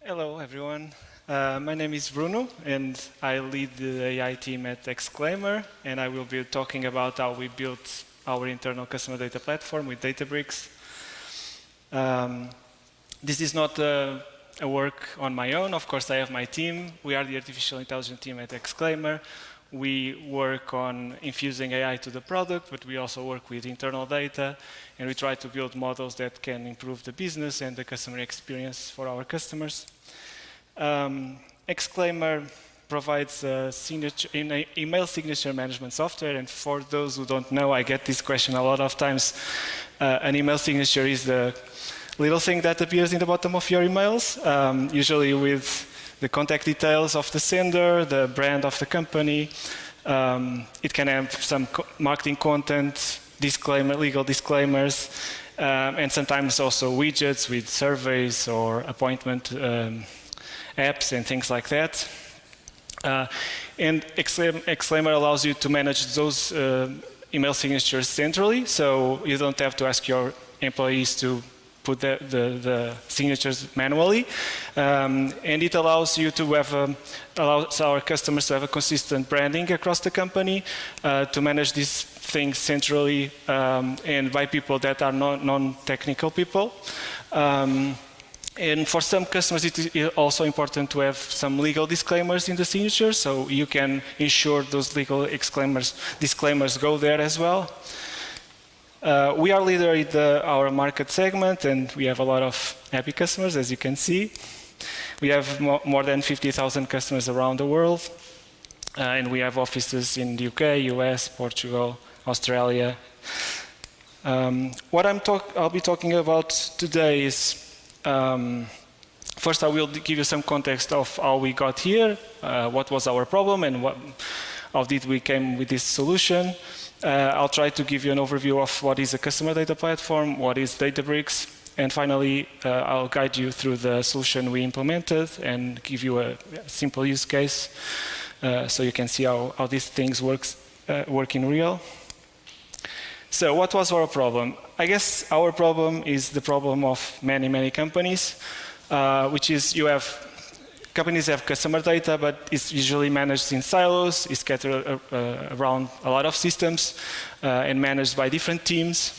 Hello, everyone. My name is Bruno, and I lead the AI team at Exclaimer, and I will be talking about how we built our internal customer data platform with Databricks. This is not a work on my own. Of course, I have my team. We are the artificial intelligence team at Exclaimer. We work on infusing AI to the product, but we also work with internal data, and we try to build models that can improve the business and the customer experience for our customers. Exclaimer provides email signature management software, and for those who don't know, I get this question a lot of times. An email signature is the little thing that appears in the bottom of your emails, usually with the contact details of the sender, the brand of the company. It can have some marketing content, legal disclaimers, and sometimes also widgets with surveys or appointment apps and things like that. And Exclaimer allows you to manage those email signatures centrally, so you don't have to ask your employees to put the signatures manually. And it allows you to have allows our customers to have a consistent branding across the company, to manage these things centrally and by people that are non-technical people. And for some customers, it is also important to have some legal disclaimers in the signature, so you can ensure those legal disclaimers go there as well. We are leader in our market segment, and we have a lot of happy customers, as you can see. We have more than 50,000 customers around the world, and we have offices in the UK, US, Portugal, Australia. What I'll be talking about today is first, I will give you some context of how we got here, what was our problem, and how did we came with this solution. I'll try to give you an overview of what is a customer data platform, what is Databricks, and finally, I'll guide you through the solution we implemented and give you a simple use case so you can see how these things work in real. So what was our problem? I guess our problem is the problem of many companies, which is companies have customer data, but it's usually managed in silos, it's scattered around a lot of systems and managed by different teams.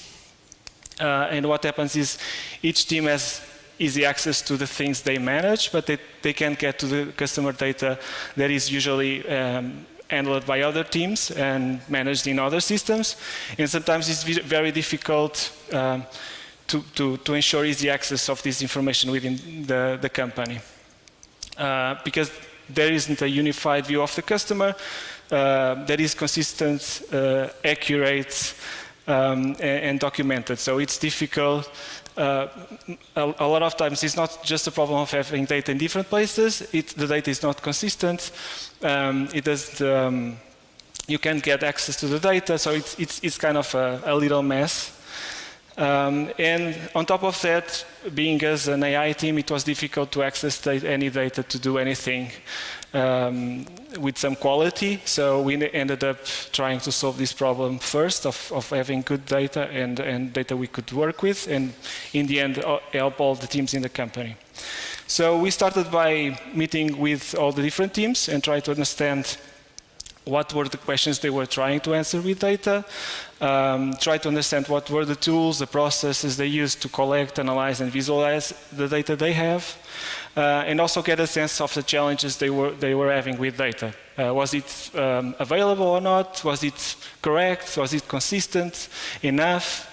And what happens is each team has easy access to the things they manage, but they can't get to the customer data that is usually handled by other teams and managed in other systems. And sometimes it's very difficult to ensure easy access of this information within the company. Because there isn't a unified view of the customer that is consistent, accurate, and documented. So it's difficult. A lot of times it's not just a problem of having data in different places. The data is not consistent. You can't get access to the data, so it's kind of a little mess. And on top of that, being as an AI team, it was difficult to access any data to do anything with some quality. So we ended up trying to solve this problem first of having good data and data we could work with, and in the end help all the teams in the company. So we started by meeting with all the different teams and try to understand what were the questions they were trying to answer with data, try to understand what were the tools, the processes they used to collect, analyze, and visualize the data they have, and also get a sense of the challenges they were having with data. Was it available or not? Was it correct? Was it consistent enough?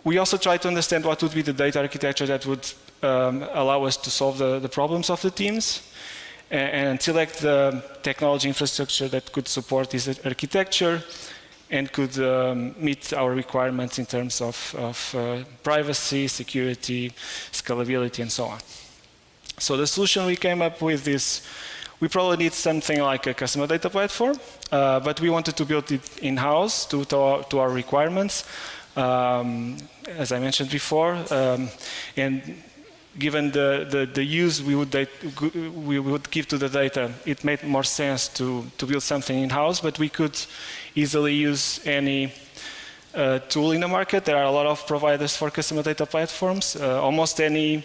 We also tried to understand what would be the data architecture that would allow us to solve the problems of the teams, and select the technology infrastructure that could support this architecture and could meet our requirements in terms of privacy, security, scalability, and so on. So the solution we came up with is, we probably need something like a customer data platform, but we wanted to build it in-house to our requirements, as I mentioned before, and given the use we would give to the data, it made more sense to build something in-house, but we could easily use any tool in the market. There are a lot of providers for customer data platforms. Almost any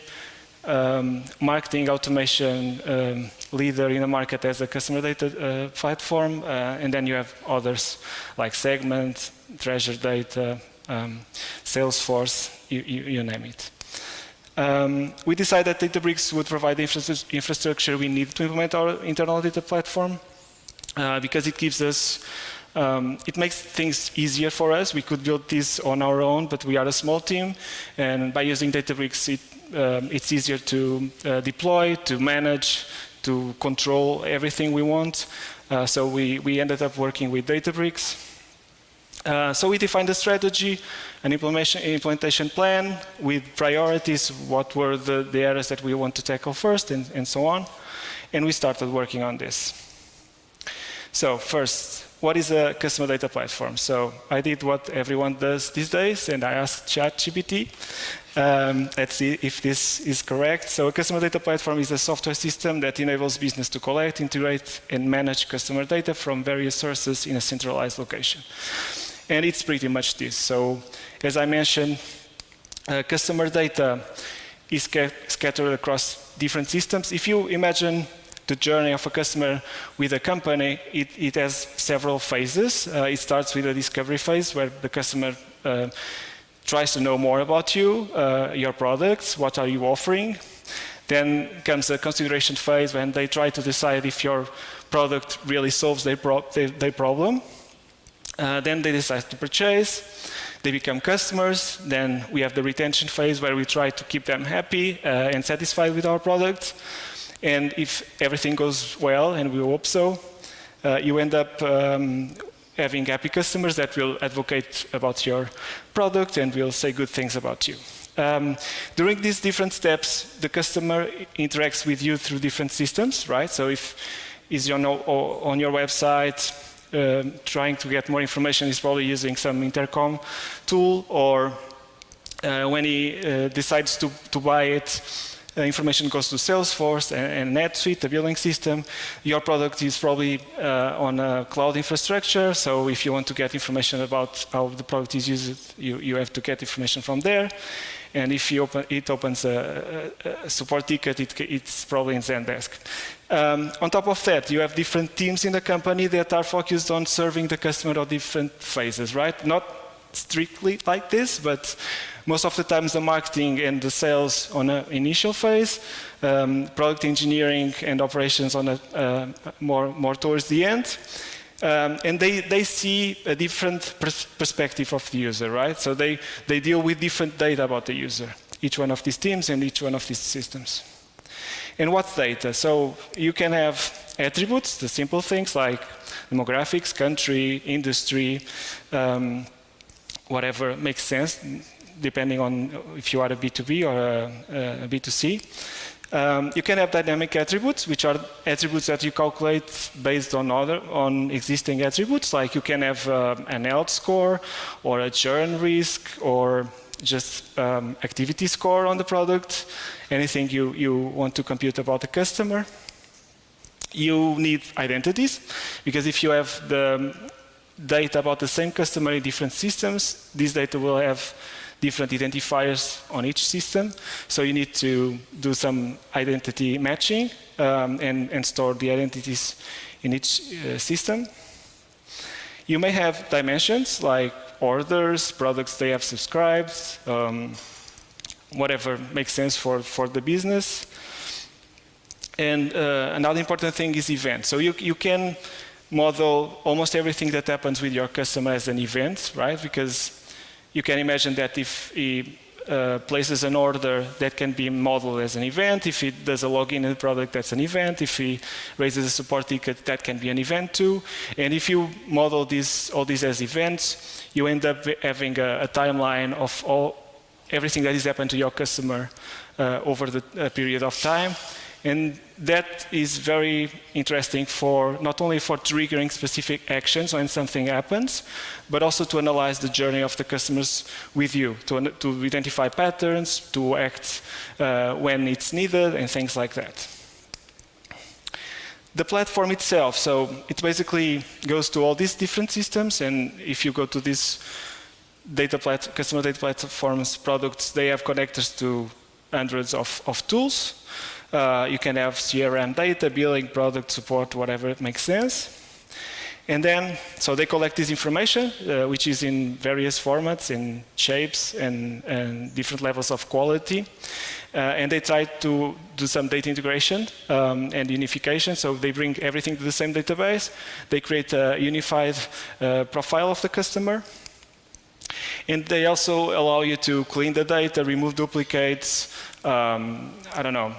marketing automation leader in the market as a customer data platform, and then you have others like Segment, Treasure Data, Salesforce, you name it. We decided that Databricks would provide the infrastructure we need to implement our internal data platform because it gives us, it makes things easier for us. We could build this on our own, but we are a small team, and by using Databricks, it's easier to deploy, to manage, to control everything we want. So we ended up working with Databricks. So we defined a strategy, an implementation plan with priorities, what were the areas that we want to tackle first, and so on. And we started working on this. So first, what is a customer data platform? So I did what everyone does these days, and I asked ChatGPT. Let's see if this is correct. So a customer data platform is a software system that enables business to collect, integrate, and manage customer data from various sources in a centralized location. And it's pretty much this. So as I mentioned, customer data is scattered across different systems. If you imagine the journey of a customer with a company, it has several phases. It starts with a discovery phase where the customer tries to know more about you, your products, what are you offering. Then comes a consideration phase when they try to decide if your product really solves their problem. Then they decide to purchase, they become customers. Then we have the retention phase where we try to keep them happy and satisfied with our product. And if everything goes well, and we hope so, you end up having happy customers that will advocate about your product and will say good things about you. During these different steps, the customer interacts with you through different systems, right? So if he's on your website, trying to get more information, he's probably using some intercom tool, or when he decides to buy it, information goes to Salesforce and NetSuite, the billing system. Your product is probably on a cloud infrastructure, so if you want to get information about how the product is used, you have to get information from there. And if it opens a support ticket, it's probably in Zendesk. On top of that, you have different teams in the company that are focused on serving the customer at different phases, right? Not strictly like this, but most of the times the marketing and the sales on an initial phase, product engineering and operations on a more towards the end. And they see a different perspective of the user, right? So they deal with different data about the user, each one of these teams and each one of these systems. And what's data? So you can have attributes, the simple things like demographics, country, industry, whatever makes sense, depending on if you are a B2B or a B2C. You can have dynamic attributes, which are attributes that you calculate based on existing attributes. Like you can have an health score, or a churn risk, or just activity score on the product, anything you want to compute about the customer. You need identities, because if you have the data about the same customer in different systems, this data will have different identifiers on each system. So you need to do some identity matching and store the identities in each system. You may have dimensions like orders, products they have subscribed, whatever makes sense for the business. And another important thing is events. So you can model almost everything that happens with your customer as an event, right? Because you can imagine that if he places an order, that can be modeled as an event. If he does a login in the product, that's an event. If he raises a support ticket, that can be an event too. And if you model all these as events, you end up having a timeline of everything that has happened to your customer over the period of time. And that is very interesting for not only for triggering specific actions when something happens, but also to analyze the journey of the customers with you, to identify patterns, to act when it's needed, and things like that. The platform itself, so it basically goes to all these different systems, and if you go to this customer data platforms products, they have connectors to hundreds of tools. You can have CRM data, billing, product support, whatever it makes sense. And then, so they collect this information, which is in various formats, in shapes and different levels of quality. And they try to do some data integration and unification. So they bring everything to the same database. They create a unified profile of the customer. And they also allow you to clean the data, remove duplicates, I don't know,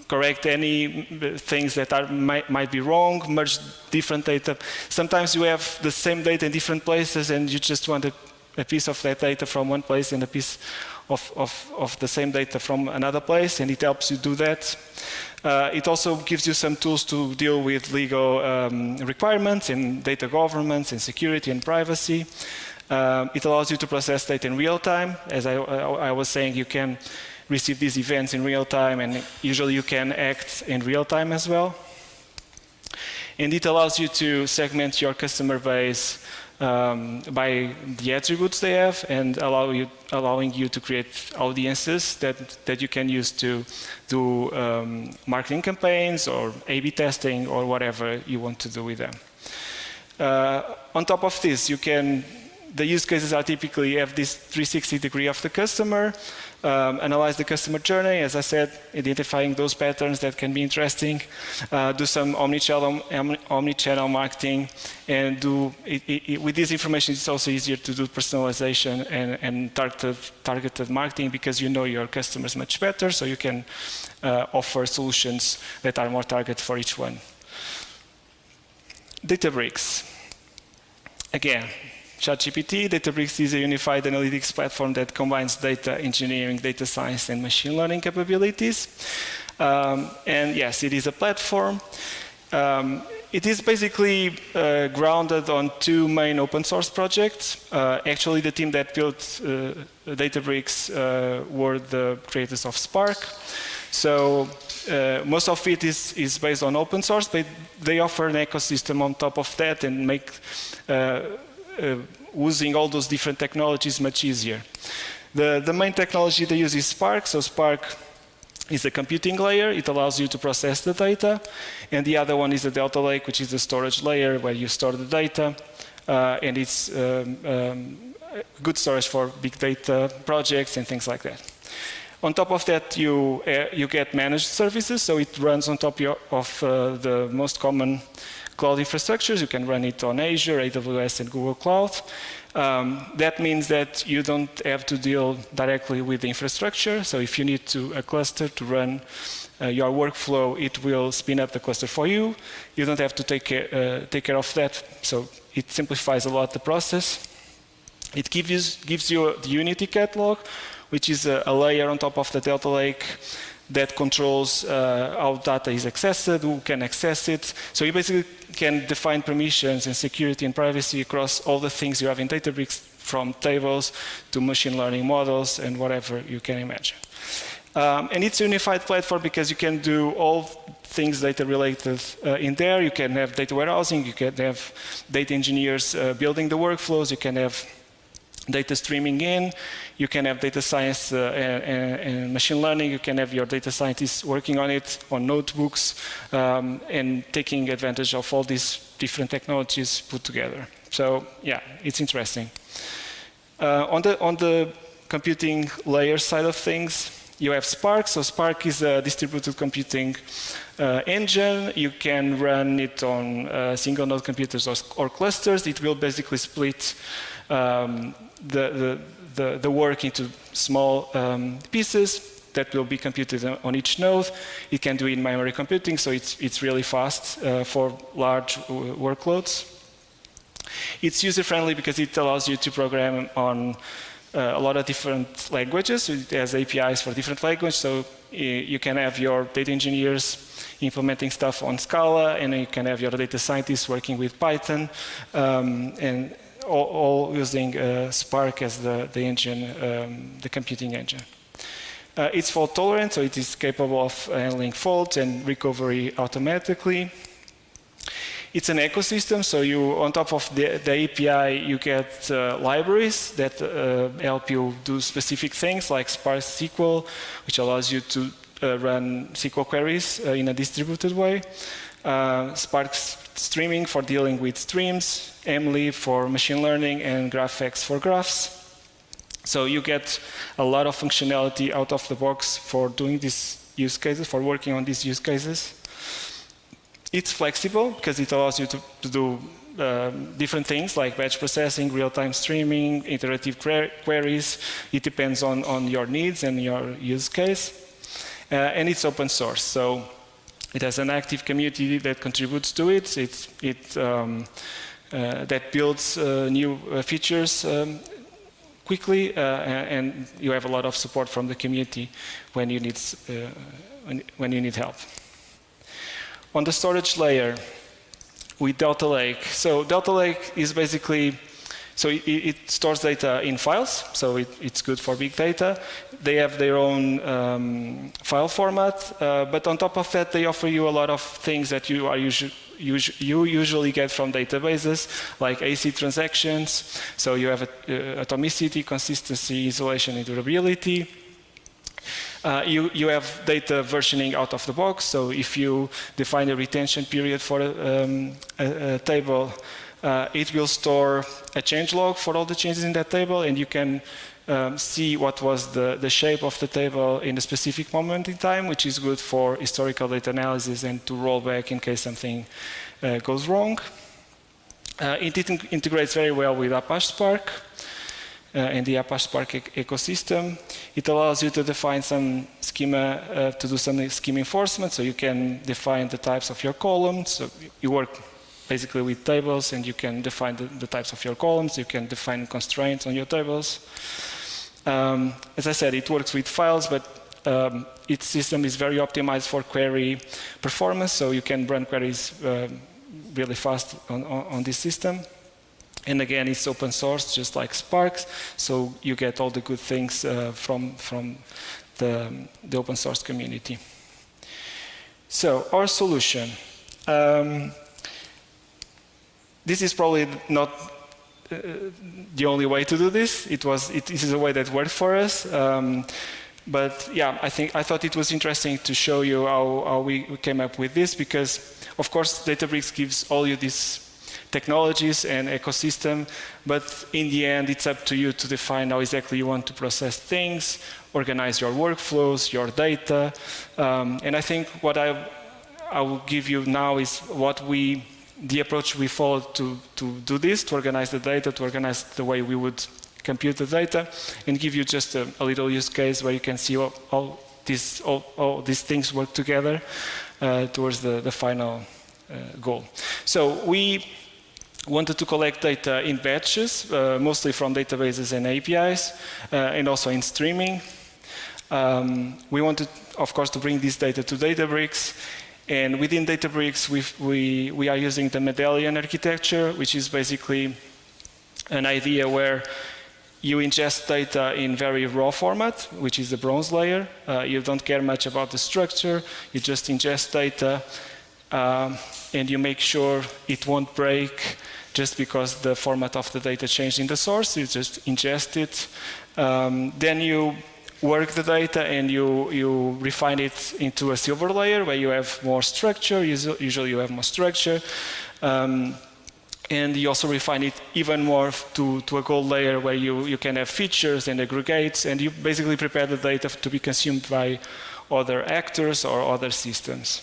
correct any things that might be wrong, merge different data. Sometimes you have the same data in different places and you just want a piece of that data from one place and a piece of the same data from another place, and it helps you do that. It also gives you some tools to deal with legal requirements and data governance and security and privacy. It allows you to process data in real time. As I was saying, you can receive these events in real time, and usually you can act in real time as well. And it allows you to segment your customer base by the attributes they have, and allowing you to create audiences that you can use to do marketing campaigns or A/B testing or whatever you want to do with them. On top of this, the use cases are typically have this 360 degree of the customer, analyze the customer journey, as I said, identifying those patterns that can be interesting, do some omni-channel marketing, and with this information it's also easier to do personalization and targeted marketing, because you know your customers much better, so you can offer solutions that are more targeted for each one. Databricks. Again, ChatGPT. Databricks is a unified analytics platform that combines data engineering, data science, and machine learning capabilities. And yes, it is a platform. It is basically grounded on two main open source projects. Actually, the team that built Databricks were the creators of Spark. So most of it is based on open source, but they offer an ecosystem on top of that and make using all those different technologies much easier. The main technology they use is Spark. So Spark is a computing layer. It allows you to process the data. And the other one is the Delta Lake, which is the storage layer where you store the data. And it's good storage for big data projects and things like that. On top of that, you get managed services. So it runs on top of the most common cloud infrastructures. You can run it on Azure, AWS, and Google Cloud. That means that you don't have to deal directly with the infrastructure. So if you need a cluster to run your workflow, it will spin up the cluster for you. You don't have to take care of that. So it simplifies a lot the process. It gives you the Unity catalog, which is a layer on top of the Delta Lake that controls how data is accessed, who can access it. So you basically can define permissions and security and privacy across all the things you have in Databricks, from tables to machine learning models and whatever you can imagine. And it's a unified platform because you can do all things data related in there. You can have data warehousing, you can have data engineers building the workflows, you can have data streaming in, you can have data science and machine learning, you can have your data scientists working on it on notebooks and taking advantage of all these different technologies put together. So yeah, it's interesting. On the computing layer side of things, you have Spark. So Spark is a distributed computing engine. You can run it on single node computers or clusters. It will basically split the work into small pieces that will be computed on each node. It can do in-memory computing, so it's really fast for large workloads. It's user-friendly because it allows you to program on a lot of different languages. It has APIs for different languages, so you can have your data engineers implementing stuff on Scala, and you can have your data scientists working with Python, and all using Spark as the engine, the computing engine. It's fault tolerant, so it is capable of handling faults and recovery automatically. It's an ecosystem, so you, on top of the API, you get libraries that help you do specific things, like Spark SQL, which allows you to run SQL queries in a distributed way. Spark Streaming for dealing with streams, mlib for machine learning, and GraphX for graphs. So you get a lot of functionality out of the box for doing these use cases, for working on these use cases. It's flexible because it allows you to do different things like batch processing, real-time streaming, iterative queries. It depends on your needs and your use case. And it's open source, so it has an active community that contributes to it. That builds new features quickly, and you have a lot of support from the community when you need help. On the storage layer, with Delta Lake. So Delta Lake is basically, so it stores data in files, so it's good for big data. They have their own file format, but on top of that, they offer you a lot of things that you usually get from databases, like AC transactions. So you have atomicity, consistency, isolation, and durability. You have data versioning out of the box. So if you define a retention period for a table, it will store a change log for all the changes in that table, and you can see what was the shape of the table in a specific moment in time, which is good for historical data analysis and to roll back in case something goes wrong. It integrates very well with Apache Spark and the Apache Spark ecosystem. It allows you to define some schema, to do some schema enforcement, so you can define the types of your columns. So you work basically with tables, and you can define the types of your columns. You can define constraints on your tables. As I said, it works with files, but its system is very optimized for query performance, so you can run queries really fast on this system. And again, it's open source, just like Spark, so you get all the good things from the open source community. So our solution. This is probably not the only way to do this. It is a way that worked for us. But yeah, I thought it was interesting to show you how we came up with this, because of course Databricks gives all you these technologies and ecosystem, but in the end it's up to you to define how exactly you want to process things, organize your workflows, your data. And I think what I will give you now is the approach we followed to do this, to organize the data, to organize the way we would compute the data, and give you just a little use case where you can see all these things work together towards the final goal. So we wanted to collect data in batches, mostly from databases and APIs, and also in streaming. We wanted, of course, to bring this data to Databricks. And within Databricks, we are using the medallion architecture, which is basically an idea where you ingest data in very raw format, which is the bronze layer. You don't care much about the structure. You just ingest data, and you make sure it won't break just because the format of the data changed in the source. You just ingest it. Then you work the data, and you refine it into a silver layer where you have more structure. Usually you have more structure. And you also refine it even more to a gold layer where you can have features and aggregates, and you basically prepare the data to be consumed by other actors or other systems.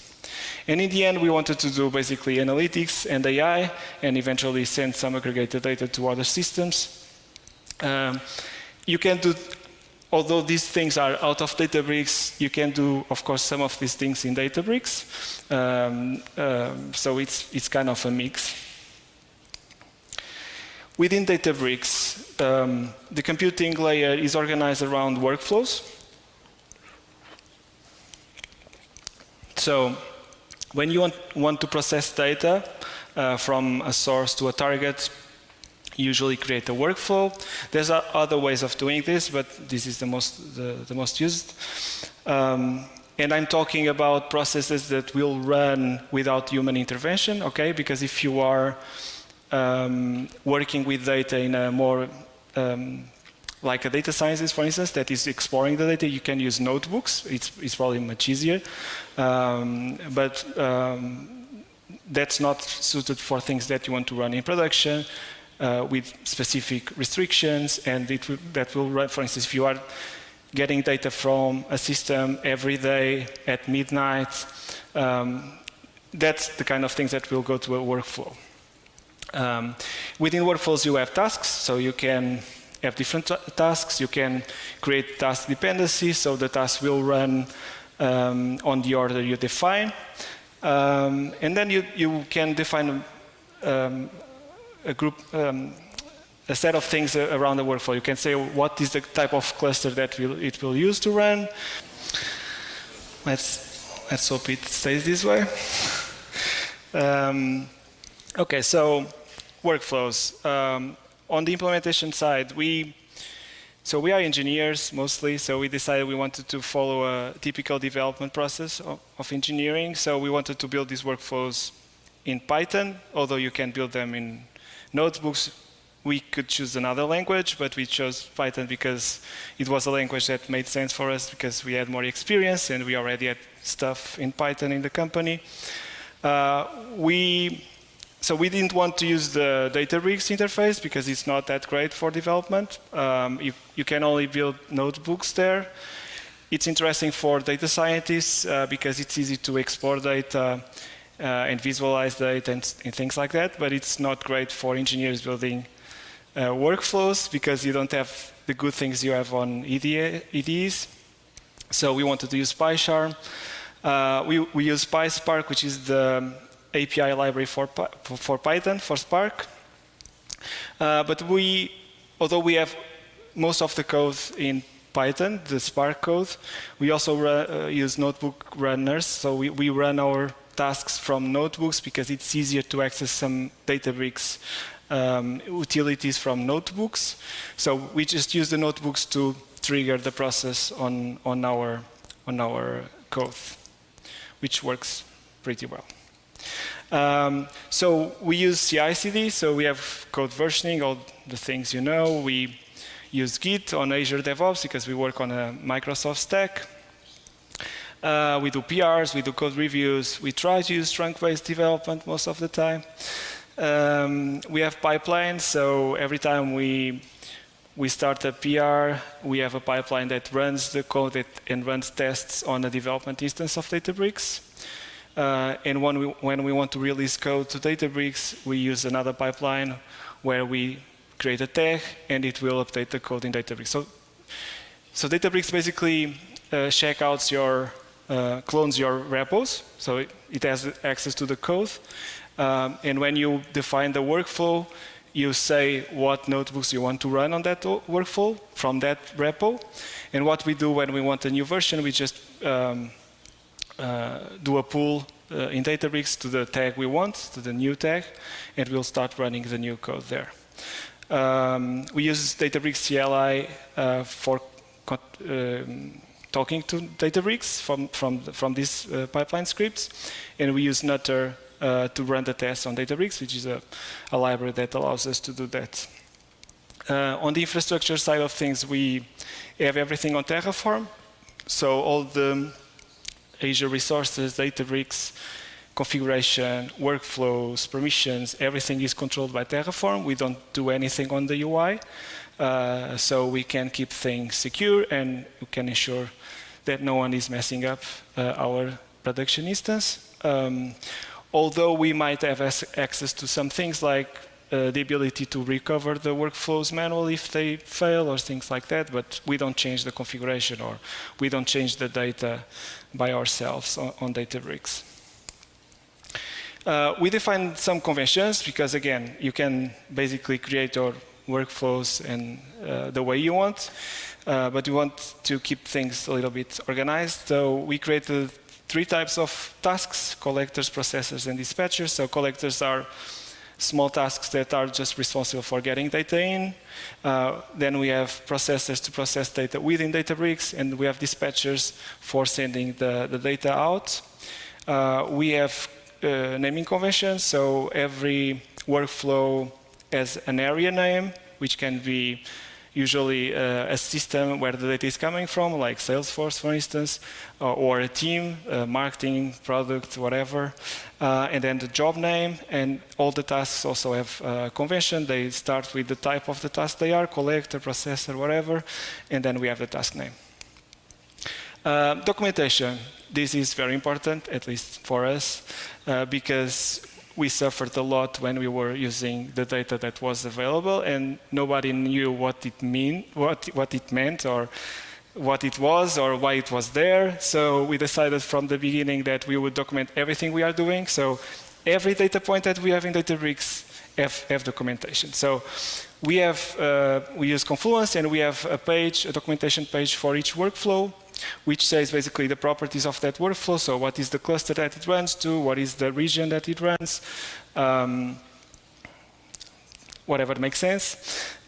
And in the end, we wanted to do basically analytics and AI, and eventually send some aggregated data to other systems. You can do, although these things are out of Databricks, you can do, of course, some of these things in Databricks. So it's kind of a mix. Within Databricks, the computing layer is organized around workflows. So when you want to process data from a source to a target, you usually create a workflow. There's other ways of doing this, but this is the most used. And I'm talking about processes that will run without human intervention, okay? Because if you are working with data in a more, like a data scientist, for instance, that is exploring the data, you can use notebooks. It's probably much easier. But that's not suited for things that you want to run in production with specific restrictions, and that will run, for instance, if you are getting data from a system every day at midnight, that's the kind of things that will go to a workflow. Within workflows, you have tasks, so you can have different tasks. You can create task dependencies, so the task will run on the order you define. And then you can define a group, a set of things around the workflow. You can say what is the type of cluster that it will use to run. Let's hope it stays this way. Okay, so workflows. On the implementation side, we are engineers mostly, so we decided we wanted to follow a typical development process of engineering. So we wanted to build these workflows in Python, although you can build them in notebooks. We could choose another language, but we chose Python because it was a language that made sense for us because we had more experience and we already had stuff in Python in the company. So we didn't want to use the Databricks interface because it's not that great for development. You can only build notebooks there. It's interesting for data scientists because it's easy to explore data and visualize data and things like that, but it's not great for engineers building workflows because you don't have the good things you have on EDEs. So we wanted to use PyCharm. We use PySpark, which is the API library for Python, for Spark. But although we have most of the code in Python, the Spark code, we also use notebook runners. So we run our tasks from notebooks because it's easier to access some Databricks utilities from notebooks. So we just use the notebooks to trigger the process on our code, which works pretty well. So we use CI/CD, so we have code versioning, all the things you know. We use Git on Azure DevOps because we work on a Microsoft stack. We do PRs, we do code reviews. We try to use trunk-based development most of the time. We have pipelines, so every time we start a PR, we have a pipeline that runs the code and runs tests on a development instance of Databricks. And when we want to release code to Databricks, we use another pipeline where we create a tag and it will update the code in Databricks. So Databricks basically clones your repos, so it has access to the code. And when you define the workflow, you say what notebooks you want to run on that workflow from that repo. And what we do when we want a new version, we just do a pull in Databricks to the tag we want, to the new tag, and we'll start running the new code there. We use Databricks CLI for talking to Databricks from these pipeline scripts, and we use Nutter to run the tests on Databricks, which is a library that allows us to do that. On the infrastructure side of things, we have everything on Terraform. So all the Azure resources, Databricks, configuration, workflows, permissions, everything is controlled by Terraform. We don't do anything on the UI. So we can keep things secure and we can ensure that no one is messing up our production instance. Although we might have access to some things like the ability to recover the workflows manually if they fail or things like that, but we don't change the configuration or we don't change the data by ourselves on Databricks. We define some conventions because, again, you can basically create your workflows and the way you want, but we want to keep things a little bit organized. So we created 3 types of tasks: collectors, processors, and dispatchers. So collectors are small tasks that are just responsible for getting data in. Then we have processors to process data within Databricks, and we have dispatchers for sending the data out. We have naming conventions, so every workflow has an area name, which can be usually a system where the data is coming from, like Salesforce, for instance, or a team, marketing, product, whatever. And then the job name, and all the tasks also have a convention. They start with the type of the task they are, collector, processor, whatever, and then we have the task name. Documentation. This is very important, at least for us, because we suffered a lot when we were using the data that was available, and nobody knew what it meant, or what it was, or why it was there. So we decided from the beginning that we would document everything we are doing. So every data point that we have in Databricks have documentation. So we use Confluence, and we have a documentation page for each workflow, which says basically the properties of that workflow. So what is the cluster that it runs to, what is the region that it runs, whatever makes sense.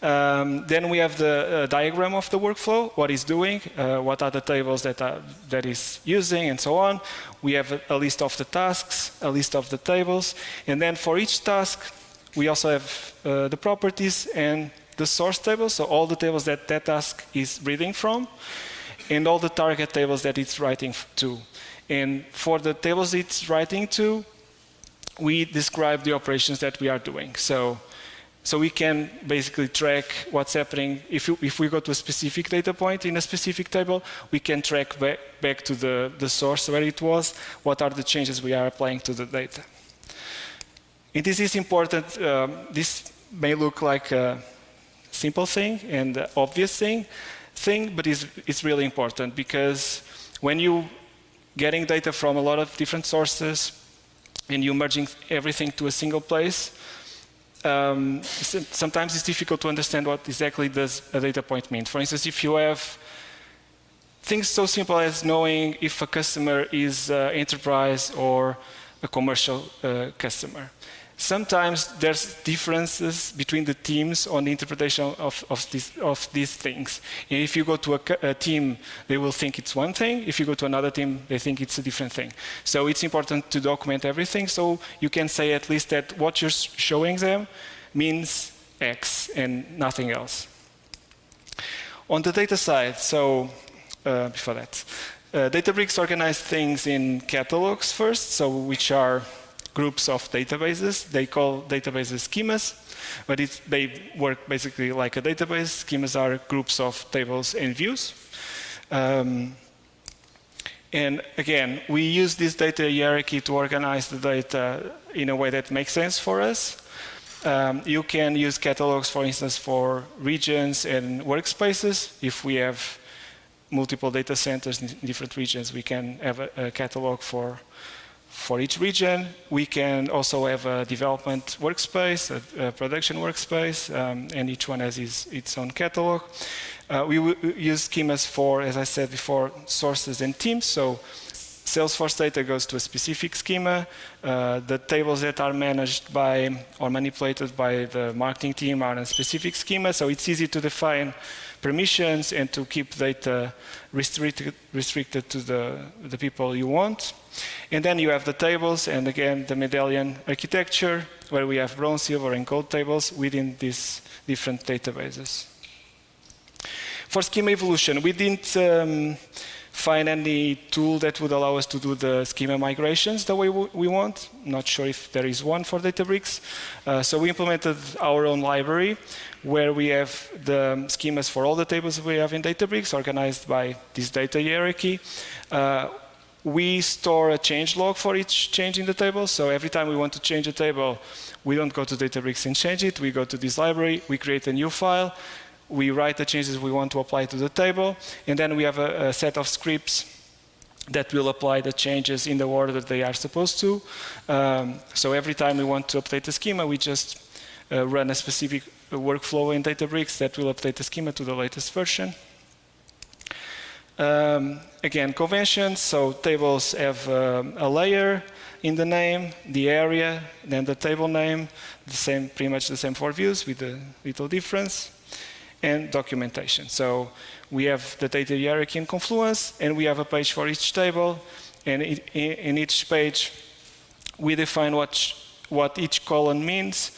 Then we have the diagram of the workflow, what it's doing, what are the tables that is using, and so on. We have a list of the tasks, a list of the tables, and then for each task, we also have the properties and the source table, so all the tables that task is reading from, and all the target tables that it's writing to. And for the tables it's writing to, we describe the operations that we are doing. So we can basically track what's happening. If we go to a specific data point in a specific table, we can track back to the source where it was, what are the changes we are applying to the data. And this is important. This may look like a simple thing and obvious thing, but it's really important, because when you getting data from a lot of different sources and you merging everything to a single place, sometimes it's difficult to understand what exactly does a data point mean. For instance, if you have things so simple as knowing if a customer is enterprise or a commercial customer. Sometimes there's differences between the teams on the interpretation of these things. And if you go to a team, they will think it's one thing. If you go to another team, they think it's a different thing. So it's important to document everything, so you can say at least that what you're showing them means X and nothing else. On the data side, so before that, Databricks organized things in catalogs first, so which are groups of databases. They call databases schemas, but they work basically like a database. Schemas are groups of tables and views. And again, we use this data hierarchy to organize the data in a way that makes sense for us. You can use catalogs, for instance, for regions and workspaces. If we have multiple data centers in different regions, we can have a catalog for each region. We can also have a development workspace, a production workspace, and each one has its own catalog. We use schemas for, as I said before, sources and teams. So Salesforce data goes to a specific schema. The tables that are managed by or manipulated by the marketing team are in a specific schema. So it's easy to define permissions and to keep data restricted to the people you want. And then you have the tables, and again, the medallion architecture, where we have bronze, silver, and gold tables within these different databases. For schema evolution, we didn't find any tool that would allow us to do the schema migrations the way we want. Not sure if there is one for Databricks. So we implemented our own library, where we have the schemas for all the tables we have in Databricks, organized by this data hierarchy. We store a change log for each change in the table. So every time we want to change a table, we don't go to Databricks and change it. We go to this library, we create a new file, we write the changes we want to apply to the table, and then we have a set of scripts that will apply the changes in the order that they are supposed to. So every time we want to update the schema, we just run a specific workflow in Databricks that will update the schema to the latest version. Again, conventions, so tables have a layer in the name, the area, then the table name, pretty much the same for views with a little difference, and documentation. So we have the data hierarchy in Confluence, and we have a page for each table, and in each page we define what each column means,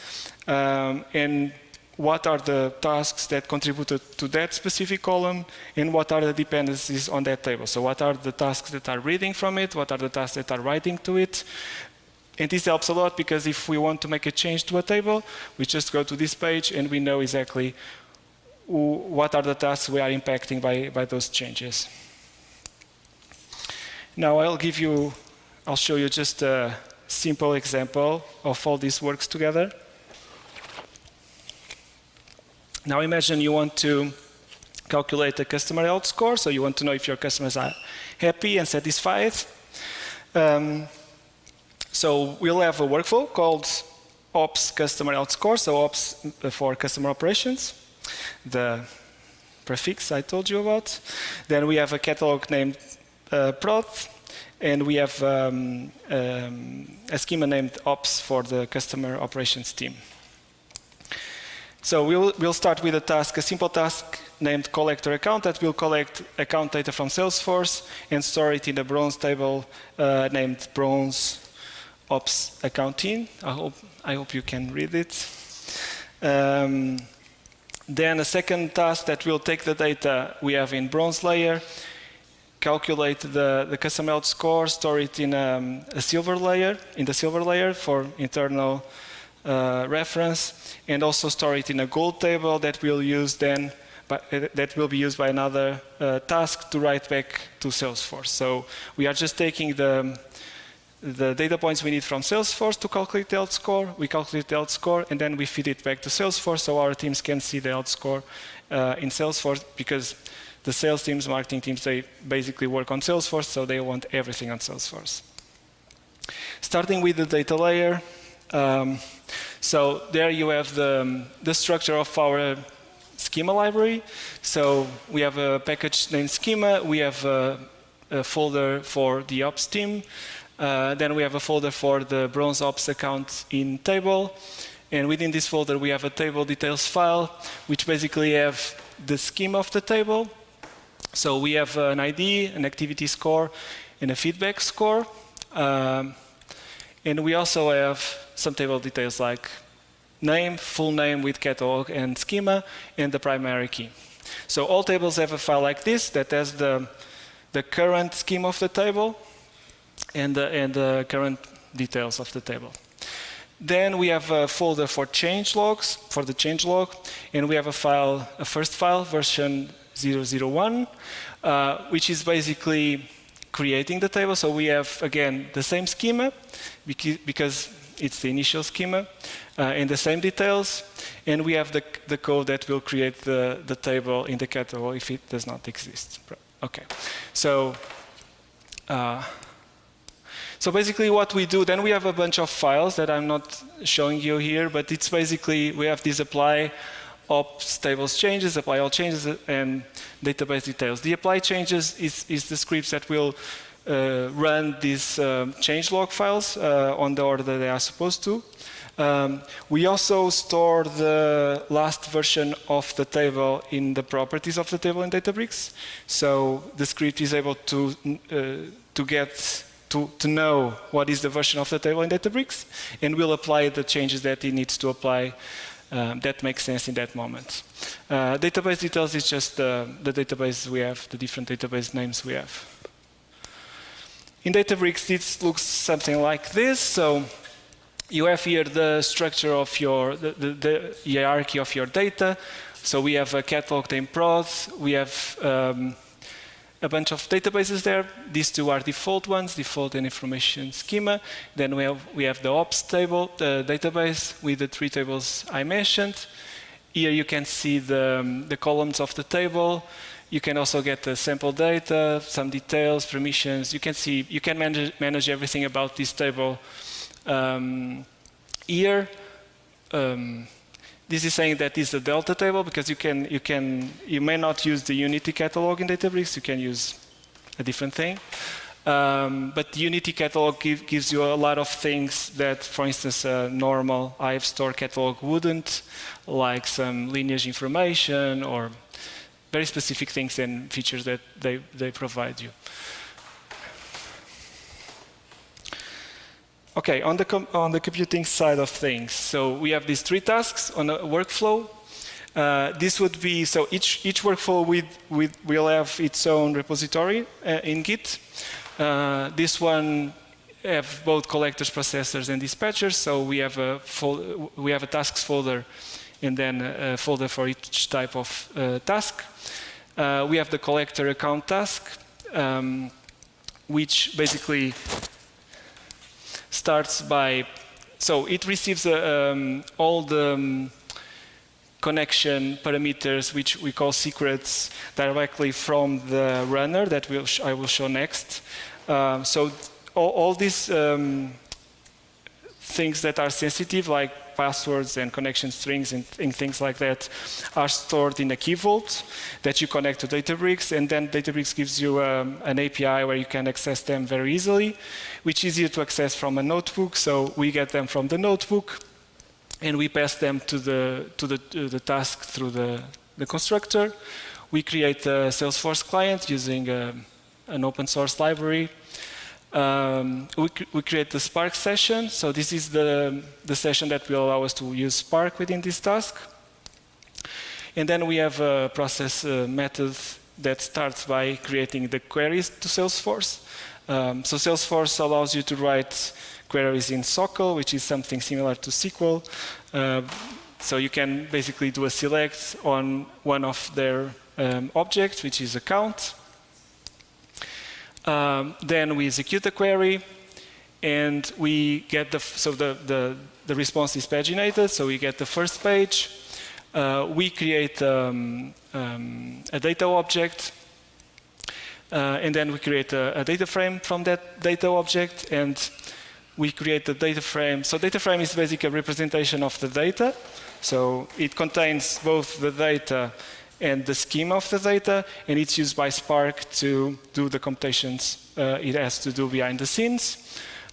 and what are the tasks that contributed to that specific column, and what are the dependencies on that table. So what are the tasks that are reading from it, what are the tasks that are writing to it. And this helps a lot, because if we want to make a change to a table, we just go to this page and we know exactly what are the tasks we are impacting by those changes. Now I'll show you just a simple example of all this works together. Now imagine you want to calculate a customer health score, so you want to know if your customers are happy and satisfied. So we'll have a workflow called ops customer health score, so ops for customer operations, the prefix I told you about. Then we have a catalog named prod, and we have a schema named ops for the customer operations team. So we'll start with a simple task named collector account that will collect account data from Salesforce and store it in a bronze table named bronze ops account team. I hope you can read it. Then a second task that will take the data we have in bronze layer, calculate the customer health score, store it in the silver layer for internal reference, and also store it in a gold table that will be used by another task to write back to Salesforce. So we are just taking the data points we need from Salesforce to calculate the health score. We calculate the health score, and then we feed it back to Salesforce so our teams can see the health score in Salesforce, because the sales teams, marketing teams, they basically work on Salesforce, so they want everything on Salesforce. Starting with the data layer, so there you have the structure of our schema library. So we have a package named schema, we have a folder for the ops team, then we have a folder for the bronze ops account in table, and within this folder we have a table details file, which basically have the schema of the table. So we have an ID, an activity score, and a feedback score. And we also have some table details like name, full name with catalog and schema, and the primary key. So all tables have a file like this that has the current schema of the table and the current details of the table. Then we have a folder for change logs, for the change log, and we have a first file, version 001, which is basically creating the table. So we have, again, the same schema, because it's the initial schema, and the same details, and we have the code that will create the table in the catalog if it does not exist. Okay, so basically what we do, then we have a bunch of files that I'm not showing you here, but it's basically, we have this apply ops tables changes, apply all changes, and database details. The apply changes is the scripts that will run these changelog files on the order that they are supposed to. We also store the last version of the table in the properties of the table in Databricks. So the script is able to know what is the version of the table in Databricks, and will apply the changes that it needs to apply that makes sense in that moment. Database details is just the database we have, the different database names we have. In Databricks, this looks something like this. So you have here the structure of the hierarchy of your data. So we have a catalog named prod. We have a bunch of databases there. These two are default ones, default and information schema. Then we have the ops table, the database with the 3 tables I mentioned. Here you can see the columns of the table. You can also get the sample data, some details, permissions. You can manage everything about this table here. this is saying that it's a delta table because you may not use the Unity catalog in Databricks. You can use a different thing. But the Unity catalog gives you a lot of things that, for instance, a normal Hive Store catalog wouldn't, like some lineage information or very specific things and features that they provide you. Okay, on the computing side of things, so we have these 3 tasks on a workflow. This would be, so each workflow will have its own repository in Git. This one have both collectors, processors, and dispatchers. So we have a tasks folder, and then a folder for each type of task. We have the collector account task, which basically starts by, so it receives all the connection parameters, which we call secrets, directly from the runner that I will show next. So all these things that are sensitive, like passwords and connection strings and things like that, are stored in a key vault that you connect to Databricks, and then Databricks gives you an API where you can access them very easily, which is easier to access from a notebook. So we get them from the notebook, and we pass them to the task through the constructor. We create a Salesforce client using an open source library. We create the Spark session. So this is the session that will allow us to use Spark within this task. And then we have a process method that starts by creating the queries to Salesforce. So Salesforce allows you to write queries in SOQL, which is something similar to SQL. So you can basically do a select on one of their objects, which is account. Then we execute the query, and we get the response is paginated, so we get the first page. We create a data object, and then we create a data frame from that data object, and we create the data frame. So data frame is basically a representation of the data. So it contains both the data and the schema of the data, and it's used by Spark to do the computations it has to do behind the scenes.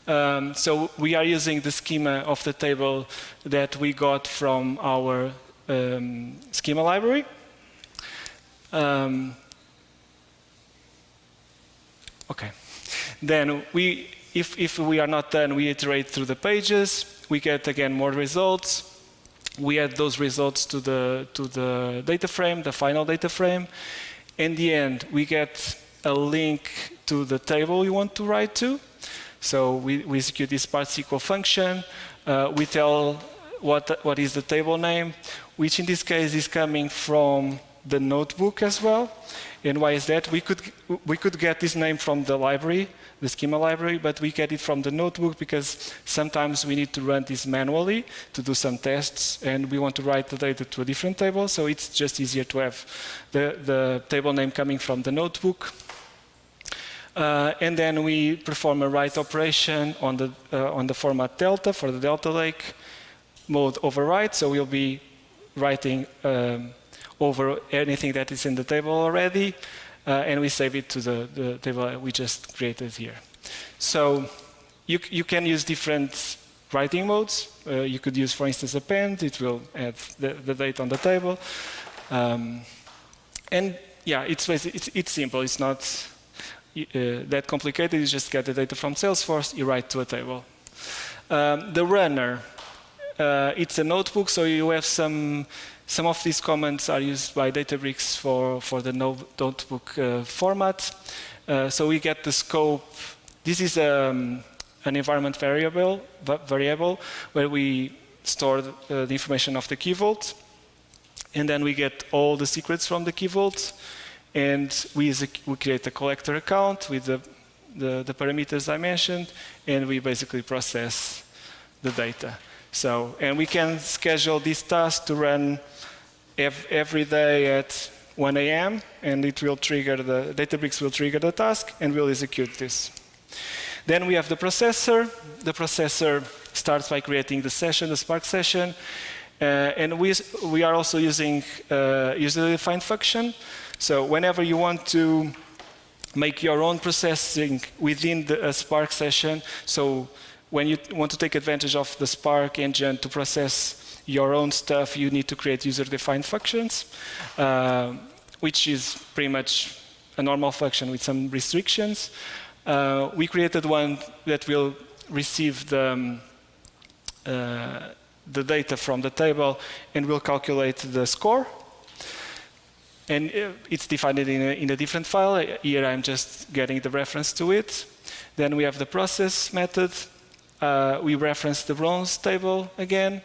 So we are using the schema of the table that we got from our schema library. Okay. Then if we are not done, we iterate through the pages. We get again more results. We add those results to the data frame, the final data frame. In the end, we get a link to the table we want to write to. So we execute this part SQL function. We tell what is the table name, which in this case is coming from the notebook as well. And why is that? We could get this name from the library, the schema library, but we get it from the notebook because sometimes we need to run this manually to do some tests, and we want to write the data to a different table, so it's just easier to have the table name coming from the notebook. And then we perform a write operation on the format delta for the delta lake mode overwrite, so we'll be writing over anything that is in the table already, and we save it to the table we just created here. So you can use different writing modes. You could use, for instance, append. It will add the date on the table. And yeah, it's simple. It's not that complicated. You just get the data from Salesforce, you write to a table. The runner, it's a notebook, so you have some of these comments are used by Databricks for the notebook format. So we get the scope. This is an environment variable where we store the information of the key vault. And then we get all the secrets from the key vault. And we create a collector account with the parameters I mentioned. And we basically process the data. So, and we can schedule this task to run every day at 1 a.m. and it will trigger Databricks will trigger the task and will execute this. Then we have the processor. The processor starts by creating the session, the Spark session, And we are also using user-defined function. So whenever you want to make your own processing within a Spark session, so when you want to take advantage of the Spark engine to process your own stuff, you need to create user-defined functions, which is pretty much a normal function with some restrictions. We created one that will receive the data from the table and will calculate the score. And it's defined in a different file. Here I'm just getting the reference to it. Then we have the process method. We reference the bronze table again.